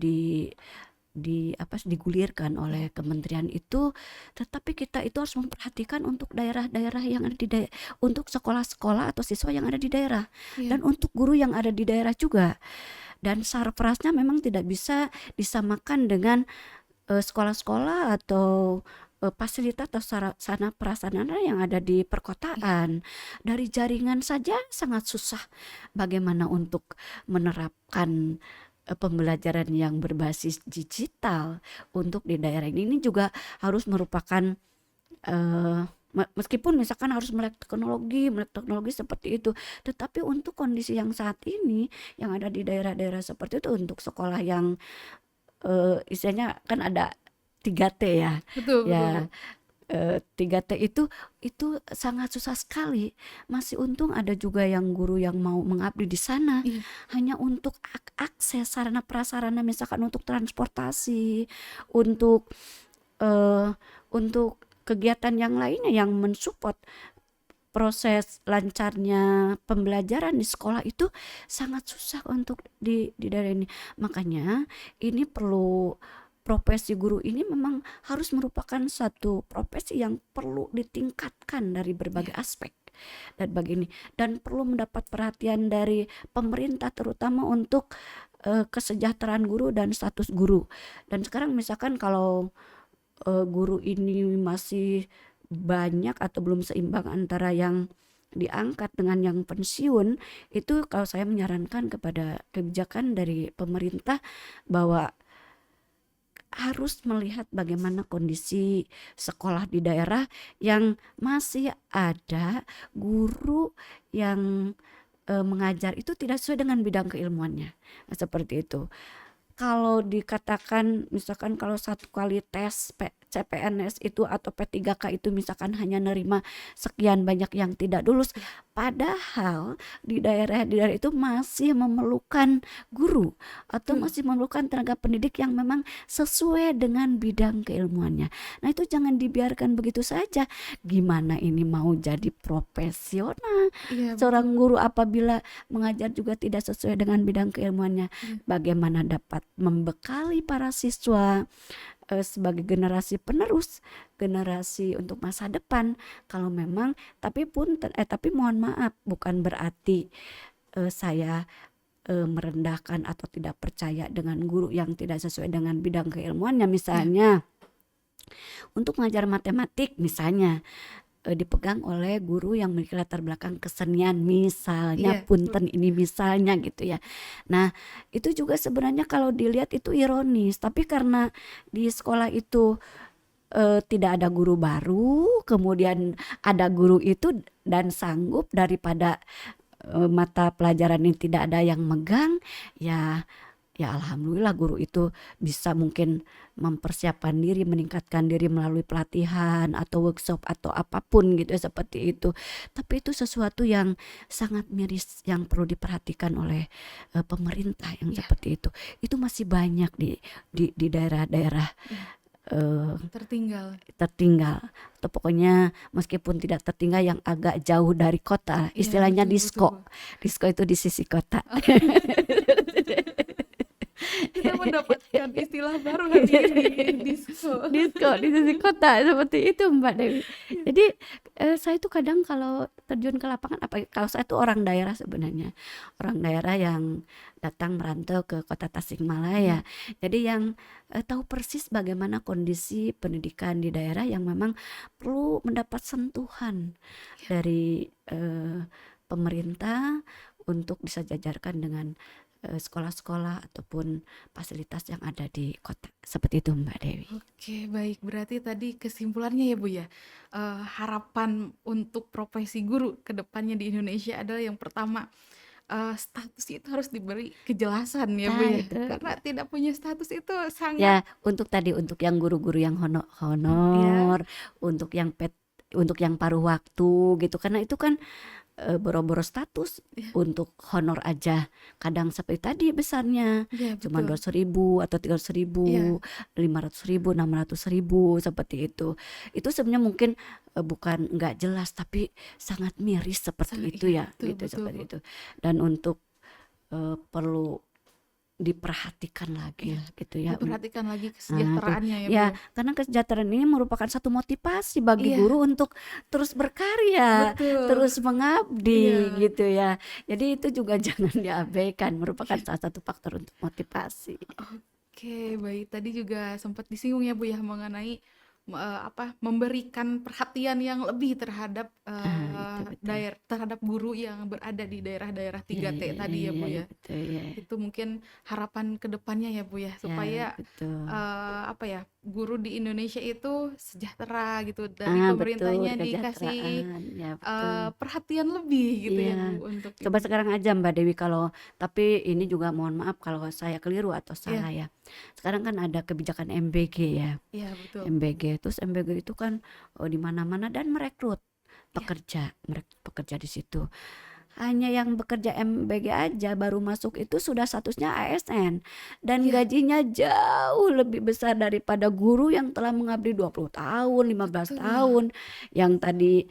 digulirkan oleh kementerian itu, tetapi kita itu harus memperhatikan untuk daerah-daerah yang ada untuk sekolah-sekolah atau siswa yang ada di daerah, iya, dan untuk guru yang ada di daerah juga. Dan sarprasnya memang tidak bisa disamakan dengan sekolah-sekolah atau fasilitas atau sarana prasarana yang ada di iya, perkotaan. Dari jaringan saja sangat susah bagaimana untuk menerapkan pembelajaran yang berbasis digital untuk di daerah ini juga harus merupakan Meskipun misalkan harus melek teknologi seperti itu, tetapi untuk kondisi yang saat ini yang ada di daerah-daerah seperti itu untuk sekolah yang istilahnya kan ada 3T ya. Betul betul, Bu. Ya, 3T itu sangat susah sekali. Masih untung ada juga yang guru yang mau mengabdi di sana Iya, hanya untuk akses sarana prasarana misalkan untuk transportasi, untuk eh, untuk kegiatan yang lainnya yang mensupport proses lancarnya pembelajaran di sekolah itu sangat susah untuk di daerah ini. Makanya ini perlu profesi guru ini memang harus merupakan satu profesi yang perlu ditingkatkan dari berbagai iya, aspek dan begini dan perlu mendapat perhatian dari pemerintah terutama untuk kesejahteraan guru dan status guru. Dan sekarang misalkan kalau guru ini masih banyak atau belum seimbang antara yang diangkat dengan yang pensiun, itu kalau saya menyarankan kepada kebijakan dari pemerintah bahwa harus melihat bagaimana kondisi sekolah di daerah yang masih ada guru yang mengajar itu tidak sesuai dengan bidang keilmuannya. Nah, seperti itu. Kalau dikatakan misalkan kalau satu kali tes CPNS itu atau P3K itu misalkan hanya nerima sekian banyak yang tidak lulus, iya, padahal di daerah itu masih memerlukan guru atau betul. masih memerlukan tenaga pendidik yang memang sesuai dengan bidang keilmuannya. Nah, itu jangan dibiarkan begitu saja. Gimana ini mau jadi profesional? Iya, Seorang betul. guru apabila mengajar juga tidak sesuai dengan bidang keilmuannya, Iya, bagaimana dapat membekali para siswa sebagai generasi penerus, generasi untuk masa depan. Kalau memang tapi mohon maaf bukan berarti saya merendahkan atau tidak percaya dengan guru yang tidak sesuai dengan bidang keilmuannya. iya, Misalnya untuk mengajar matematik misalnya dipegang oleh guru yang memiliki latar belakang kesenian misalnya, iya, betul. punten ini misalnya gitu ya. Nah, itu juga sebenarnya kalau dilihat itu ironis, tapi karena di sekolah itu tidak ada guru baru, kemudian ada guru itu dan sanggup daripada mata pelajaran ini tidak ada yang megang, ya ya alhamdulillah guru itu bisa mungkin mempersiapkan diri, meningkatkan diri melalui pelatihan atau workshop atau apapun gitu ya, seperti itu. Tapi itu sesuatu yang sangat miris yang perlu diperhatikan oleh pemerintah yang Iya, seperti itu. Itu masih banyak di daerah-daerah iya, eh, tertinggal. tertinggal atau pokoknya meskipun tidak tertinggal yang agak jauh dari kota, Iya, istilahnya betul betul, Bu. disko. Disko itu di sisi kota. Kita mendapatkan istilah baru hari ini, disko. Disko di sisi kota seperti itu Mbak Dewi. Iya, Jadi saya tuh kadang kalau terjun ke lapangan kalau saya tuh orang daerah sebenarnya. Orang daerah yang datang merantau ke kota iya, Tasikmalaya. Jadi yang tahu persis bagaimana kondisi pendidikan di daerah yang memang perlu mendapat sentuhan iya, dari pemerintah untuk disejajarkan dengan sekolah-sekolah ataupun fasilitas yang ada di kota. Seperti itu Mbak Dewi. oke, baik. Berarti tadi kesimpulannya ya, Bu, ya, harapan untuk profesi guru ke depannya di Indonesia adalah yang pertama, status itu harus diberi kejelasan ya, Bu, Nah, ya. itu Karena tidak punya status itu sangat ya untuk yang guru-guru yang ya, honor, untuk yang untuk yang paruh waktu gitu. Karena itu kan boro-boro status ya, untuk honor aja kadang seperti tadi besarnya iya, cuma betul. 200.000 atau 300.000, Iya, 500.000, 600.000 seperti itu sebenarnya mungkin bukan nggak jelas tapi sangat miris seperti itu iya, ya betul gitu betul, Bu. seperti itu dan untuk perlu diperhatikan lagi Iya, lah gitu ya. diperhatikan lagi Itu kesejahteraannya ya, Bu, ya ya. karena kesejahteraan ini merupakan satu motivasi bagi Iya, guru untuk terus berkarya, betul. terus mengabdi Iya. gitu ya. Jadi itu juga jangan diabaikan, merupakan salah satu faktor untuk motivasi. Oke, baik. Tadi juga sempat disinggung ya, Bu, ya, mengenai memberikan perhatian yang lebih terhadap, Itu betul. terhadap guru yang berada di daerah-daerah Iya 3T iya iya tadi ya, iya Bu, iya, ya. betul, iya. Itu mungkin harapan ke depannya ya, Bu, ya, Ya, supaya, betul. guru di Indonesia itu sejahtera gitu, dari Betul, pemerintahnya dikasih, kesejahteraan, ya betul. perhatian lebih gitu Iya, ya, Bu, untuk coba ini. sekarang aja Mbak Dewi kalau tapi ini juga mohon maaf kalau saya keliru atau Iya salah ya. Sekarang kan ada kebijakan MBG ya. iya, betul. MBG, terus MBG itu kan di mana-mana dan merekrut Iya pekerja di situ. Hanya yang bekerja MBG aja baru masuk itu sudah statusnya ASN dan iya, gajinya jauh lebih besar daripada guru yang telah mengabdi 20 tahun, 15 betul tahun yang tadi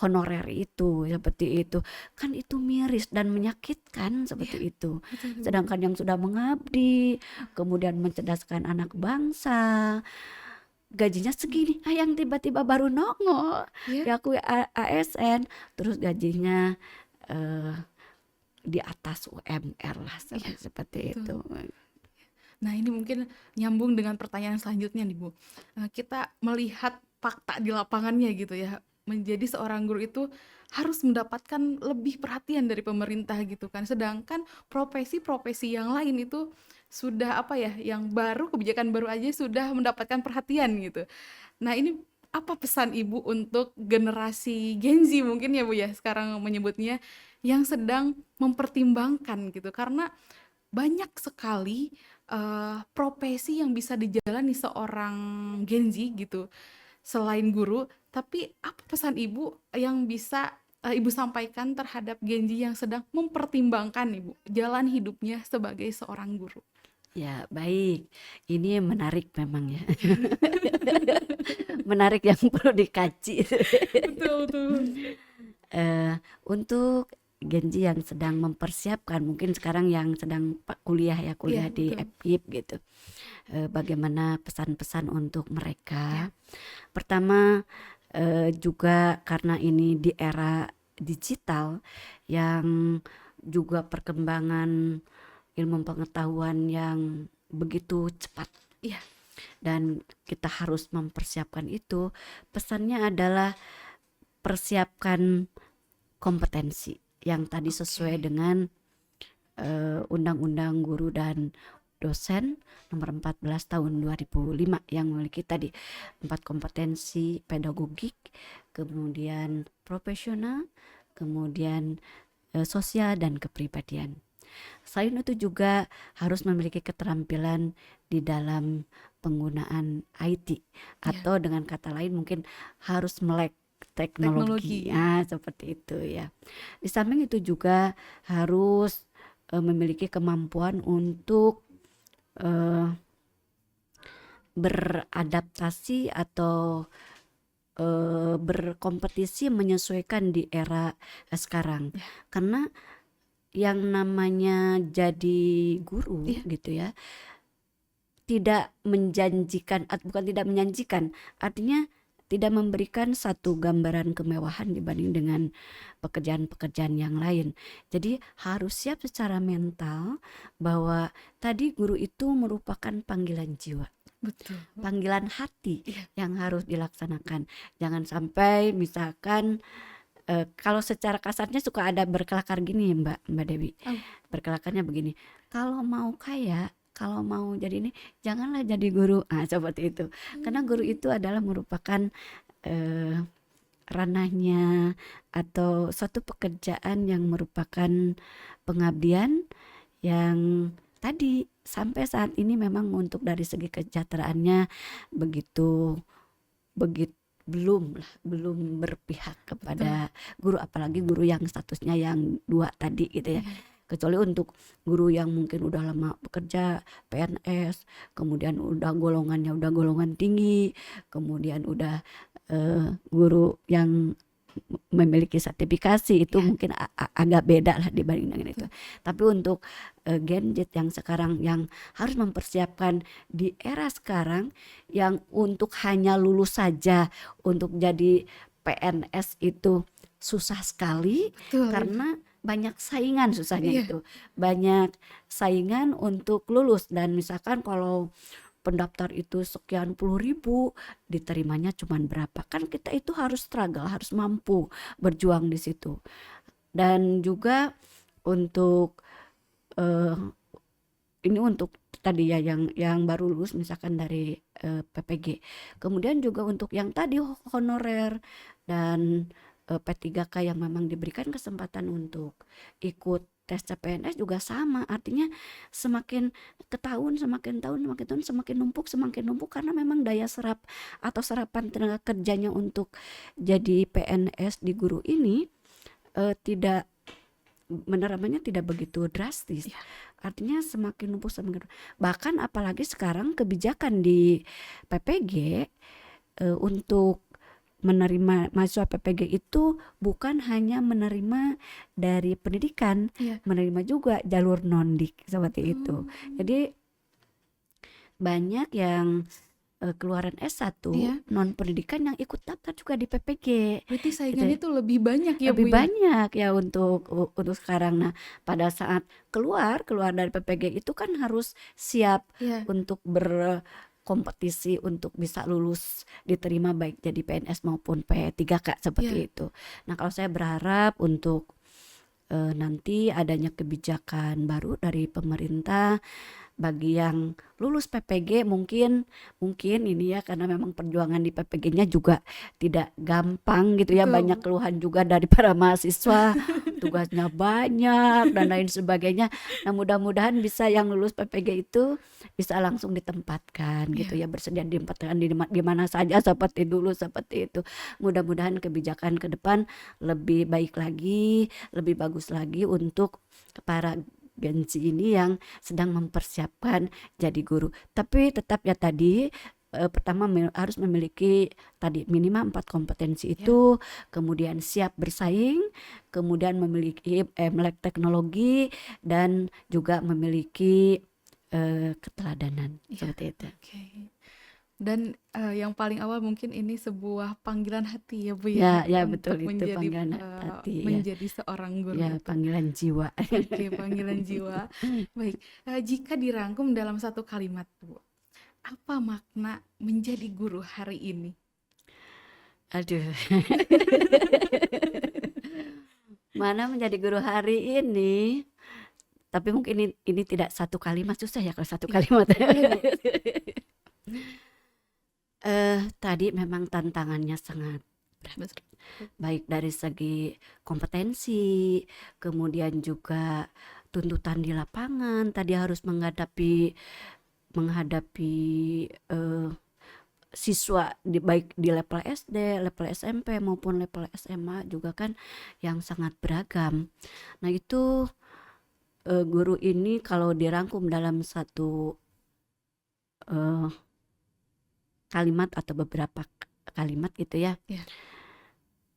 honorer itu seperti itu. Kan itu miris dan menyakitkan seperti iya, itu. betul tuh, Bu. Sedangkan yang sudah mengabdi, kemudian mencerdaskan anak bangsa, gajinya segini, yang tiba-tiba baru nongol Iya, diakui ASN, terus gajinya eh, di atas UMR lah iya, seperti betul. itu. Nah, ini mungkin nyambung dengan pertanyaan selanjutnya nih, Bu. Kita melihat fakta di lapangannya gitu ya, menjadi seorang guru itu harus mendapatkan lebih perhatian dari pemerintah gitu kan. Sedangkan profesi-profesi yang lain itu sudah apa ya, yang baru, kebijakan baru aja sudah mendapatkan perhatian gitu. Nah, ini apa pesan Ibu untuk generasi Gen Z mungkin ya, Bu, ya, sekarang menyebutnya, yang sedang mempertimbangkan gitu, karena banyak sekali, profesi yang bisa dijalani seorang Gen Z gitu, selain guru. Tapi apa pesan Ibu yang bisa, Ibu sampaikan terhadap Gen Z yang sedang mempertimbangkan nih, Bu, jalan hidupnya sebagai seorang guru? Ya, baik. Ini menarik memang ya. Menarik yang perlu dikaji. Betul betul. Untuk Gen Z yang sedang mempersiapkan, mungkin sekarang yang sedang kuliah ya, Iya, kuliah di betul. FIP gitu. Bagaimana pesan-pesan untuk Iya mereka? Pertama, juga karena ini di era digital yang juga perkembangan ilmu pengetahuan yang begitu cepat iya dan kita harus mempersiapkan itu. Pesannya adalah persiapkan kompetensi yang tadi sesuai oke. dengan Undang-Undang Guru dan Dosen nomor 14 tahun 2005 yang memiliki tadi 4 kompetensi pedagogik, kemudian profesional, kemudian sosial dan kepribadian. Selain itu juga harus memiliki keterampilan di dalam penggunaan IT Iya, atau dengan kata lain mungkin harus melek teknologi. teknologi. Seperti itu ya. Di samping itu juga harus memiliki kemampuan untuk eh, beradaptasi atau berkompetisi menyesuaikan di era sekarang. Iya Karena yang namanya jadi guru iya, gitu ya, tidak menjanjikan, bukan tidak menjanjikan, artinya tidak memberikan satu gambaran kemewahan dibanding dengan pekerjaan-pekerjaan yang lain. Jadi harus siap secara mental bahwa tadi guru itu merupakan panggilan jiwa, betul. panggilan hati Iya, yang harus dilaksanakan. Jangan sampai misalkan kalau secara kasarnya suka ada berkelakar gini Mbak Dewi. oh, Berkelakarnya begini, kalau mau kaya, kalau mau jadi ini, janganlah jadi guru. Seperti itu. Karena guru mmm, itu adalah merupakan eh, ranahnya atau suatu pekerjaan yang merupakan pengabdian yang tadi sampai saat ini memang untuk dari segi kesejahteraannya begitu begitu belum berpihak betul. kepada guru, apalagi guru yang statusnya yang dua tadi gitu ya. Iya Kecuali untuk guru yang mungkin udah lama bekerja, PNS, kemudian udah golongan tinggi, kemudian udah guru yang memiliki sertifikasi, itu iya, mungkin agak beda lah dibanding dengan itu. betul. Tapi untuk Gen Z yang sekarang yang harus mempersiapkan di era sekarang yang untuk hanya lulus saja untuk jadi PNS itu susah sekali Betul, Ibu. karena banyak saingan, susahnya Iya itu banyak saingan untuk lulus. Dan misalkan kalau pendaftar itu sekian puluh ribu, diterimanya cuman berapa. Kan kita itu harus struggle, harus mampu berjuang di situ. Dan juga untuk eh, ini untuk tadi ya yang baru lulus misalkan dari PPG. Kemudian juga untuk yang tadi honorer dan P3K yang memang diberikan kesempatan untuk ikut tes CPNS juga sama. Artinya semakin ke tahun, semakin numpuk karena memang daya serap atau serapan tenaga kerjanya untuk jadi PNS di guru ini tidak menerimanya tidak begitu drastis. Iya. Artinya semakin numpuk bahkan apalagi sekarang kebijakan di PPG untuk menerima mahasiswa PPG itu bukan hanya menerima dari pendidikan, Iya. menerima juga jalur non-dik seperti itu. Jadi banyak yang keluaran S1 Iya. non pendidikan yang ikut daftar juga di PPG. Berarti Gitu. saingannya tuh lebih banyak ya Lebih Bu ya? banyak ya untuk sekarang. Nah, pada saat keluar dari PPG itu kan harus siap Iya. untuk berkompetisi untuk bisa lulus diterima baik jadi PNS maupun P3K seperti Iya. itu. Nah, kalau saya berharap untuk nanti adanya kebijakan baru dari pemerintah bagi yang lulus PPG mungkin ini ya karena memang perjuangan di PPG-nya juga tidak gampang gitu ya, Betul. banyak keluhan juga dari para mahasiswa, tugasnya banyak dan lain sebagainya. Nah, mudah-mudahan bisa yang lulus PPG itu bisa langsung ditempatkan gitu ya, bersedia ditempatkan di mana saja seperti dulu seperti itu. Mudah-mudahan kebijakan ke depan lebih baik lagi, lebih bagus lagi untuk para Gen Z ini yang sedang mempersiapkan jadi guru. Tapi tetap ya tadi pertama harus memiliki tadi minimal 4 kompetensi itu, kemudian siap bersaing, kemudian memiliki melek teknologi dan juga memiliki keteladanan seperti itu. Oke. Dan yang paling awal mungkin ini sebuah panggilan hati ya Bu Ya, ya, betul untuk itu menjadi panggilan hati ya. menjadi seorang guru Ya, itu. panggilan jiwa. Oke, panggilan jiwa. Baik, jika dirangkum dalam satu kalimat Bu, apa makna menjadi guru hari ini? Aduh. Mana menjadi guru hari ini? Tapi mungkin ini tidak satu kalimat, susah ya kalau satu kalimat. Tadi memang tantangannya sangat berat. Baik dari segi kompetensi, kemudian juga tuntutan di lapangan. Tadi harus menghadapi siswa baik di level SD, level SMP maupun level SMA juga kan yang sangat beragam. Nah, itu guru ini kalau dirangkum dalam satu kalimat atau beberapa kalimat gitu ya.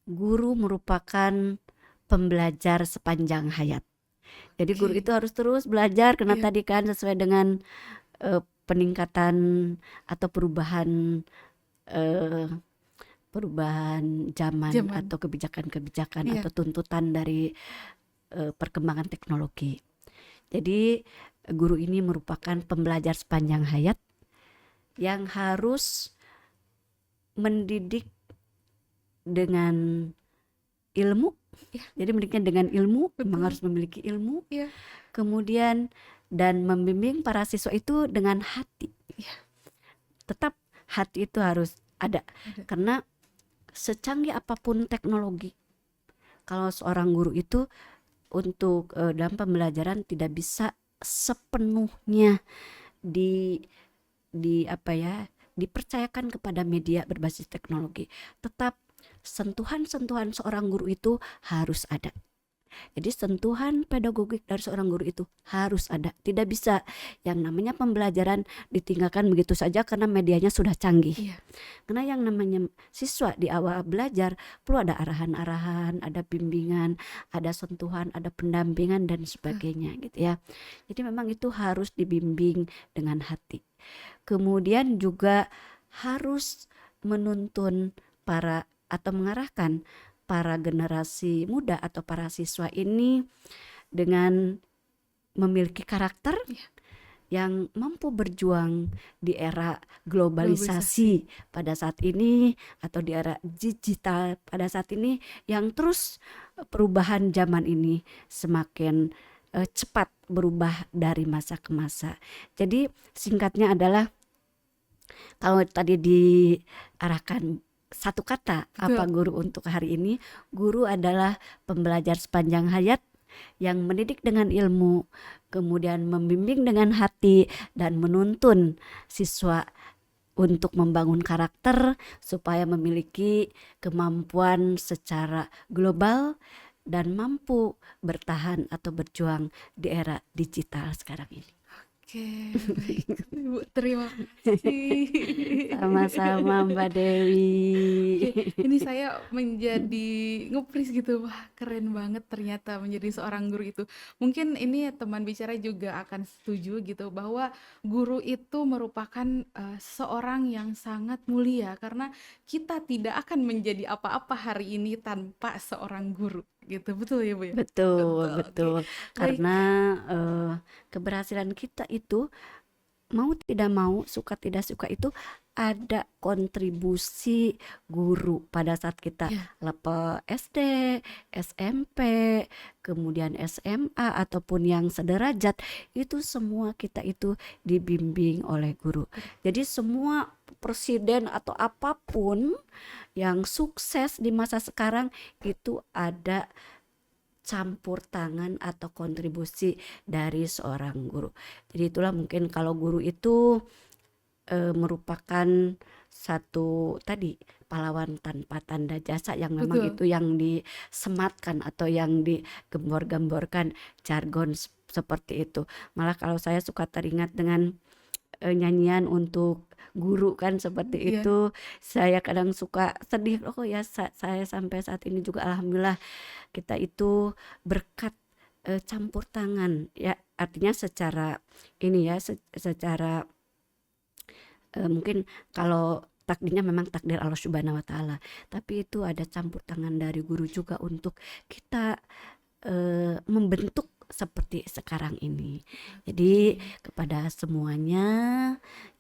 Guru merupakan pembelajar sepanjang hayat. Jadi guru itu harus terus belajar karena tadi kan sesuai dengan peningkatan atau perubahan zaman atau kebijakan-kebijakan atau tuntutan dari perkembangan teknologi. Jadi guru ini merupakan pembelajar sepanjang hayat yang harus mendidik dengan ilmu. Jadi mendidiknya dengan ilmu, memang harus memiliki ilmu. Kemudian dan membimbing para siswa itu dengan hati. Tetap hati itu harus ada. Karena secanggih apapun teknologi, kalau seorang guru itu untuk dalam pembelajaran tidak bisa sepenuhnya dipercayakan kepada media berbasis teknologi. Tetap sentuhan-sentuhan seorang guru itu harus ada. Jadi sentuhan pedagogik dari seorang guru itu harus ada. Tidak bisa yang namanya pembelajaran ditinggalkan begitu saja karena medianya sudah canggih. Karena yang namanya siswa di awal belajar perlu ada arahan-arahan, ada bimbingan, ada sentuhan, ada pendampingan dan sebagainya gitu ya. Jadi memang itu harus dibimbing dengan hati. Kemudian juga harus menuntun atau mengarahkan para generasi muda atau para siswa ini dengan memiliki karakter yang mampu berjuang di era Globalisasi. globalisasi pada saat ini atau di era digital pada saat ini yang terus perubahan zaman ini semakin cepat berubah dari masa ke masa. Jadi singkatnya adalah kalau tadi diarahkan satu kata apa Betul. guru untuk hari ini, guru adalah pembelajar sepanjang hayat yang mendidik dengan ilmu, kemudian membimbing dengan hati dan menuntun siswa untuk membangun karakter supaya memiliki kemampuan secara global dan mampu bertahan atau berjuang di era digital sekarang ini. Oke, baik. Ibu, terima kasih. Sama-sama Mbak Dewi. Oke, ini saya menjadi ngepris gitu. Wah, keren banget ternyata menjadi seorang guru itu. Mungkin ini teman bicara juga akan setuju gitu bahwa guru itu merupakan seorang yang sangat mulia karena kita tidak akan menjadi apa-apa hari ini tanpa seorang guru gitu. Betul ya, Bu ya? Betul, Betul. Oke. betul. Baik. Karena keberhasilan kita itu mau tidak mau, suka tidak suka itu ada kontribusi guru pada saat kita Ya, level SD, SMP, kemudian SMA ataupun yang sederajat itu semua kita itu dibimbing oleh guru. Jadi semua presiden atau apapun yang sukses di masa sekarang itu ada campur tangan atau kontribusi dari seorang guru. Jadi itulah mungkin kalau guru itu merupakan satu tadi pahlawan tanpa tanda jasa yang memang betul. itu yang disematkan atau yang digembor-gemborkan jargon seperti itu. Malah kalau saya suka teringat dengan nyanyian untuk guru kan seperti Iya. itu, saya kadang suka sedih, oh ya saya sampai saat ini juga alhamdulillah kita itu berkat campur tangan ya, artinya secara ini ya secara mungkin kalau takdirnya memang takdir Allah Subhanahu wa taala, tapi itu ada campur tangan dari guru juga untuk kita membentuk seperti sekarang ini. Jadi Oke. kepada semuanya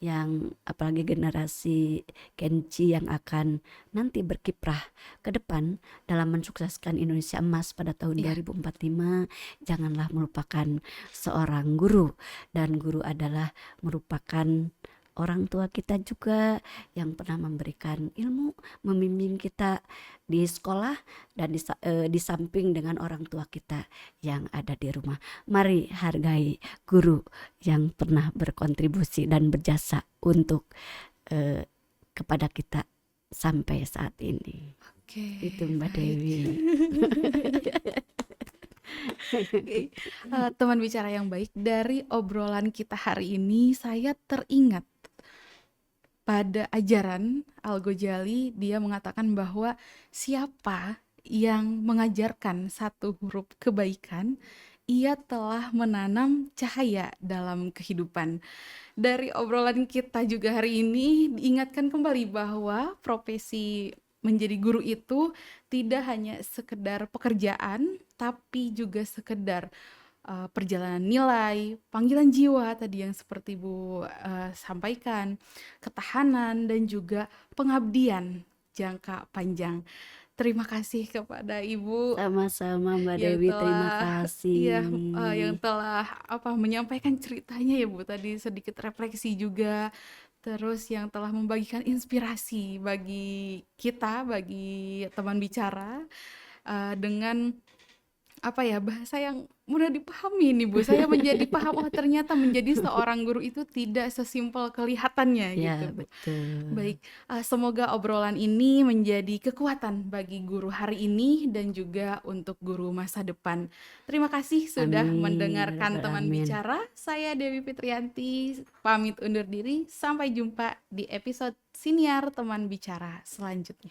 yang apalagi generasi Gen Z yang akan nanti berkiprah ke depan dalam mensukseskan Indonesia Emas pada tahun Iya. 2045, janganlah melupakan seorang guru, dan guru adalah merupakan orang tua kita juga yang pernah memberikan ilmu, membimbing kita di sekolah dan di samping dengan orang tua kita yang ada di rumah. Mari hargai guru yang pernah berkontribusi dan berjasa untuk kepada kita sampai saat ini. Oke, Itu Mbak baik. Dewi. Oke, teman bicara yang baik, dari obrolan kita hari ini saya teringat pada ajaran Al-Ghazali. Dia mengatakan bahwa siapa yang mengajarkan satu huruf kebaikan, ia telah menanam cahaya dalam kehidupan. Dari obrolan kita juga hari ini diingatkan kembali bahwa profesi menjadi guru itu tidak hanya sekedar pekerjaan, tapi juga sekedar perjalanan nilai, panggilan jiwa tadi yang seperti Bu sampaikan, ketahanan dan juga pengabdian jangka panjang. Terima kasih kepada Ibu Sama-sama Mbak yang Dewi, terima telah iya, yang kasih. telah menyampaikan ceritanya ya Bu, tadi sedikit refleksi juga, terus yang telah membagikan inspirasi bagi kita, bagi teman bicara, dengan bahasa yang mudah dipahami nih Bu. Saya menjadi paham, oh ternyata menjadi seorang guru itu tidak sesimpel kelihatannya Ya, gitu Bu. betul. Baik, semoga obrolan ini menjadi kekuatan bagi guru hari ini dan juga untuk guru masa depan. Terima kasih sudah Amin ya mendengarkan rabbal teman alamin. bicara. Saya Dewi Fitrianti, pamit undur diri. Sampai jumpa di episode siniar teman bicara selanjutnya.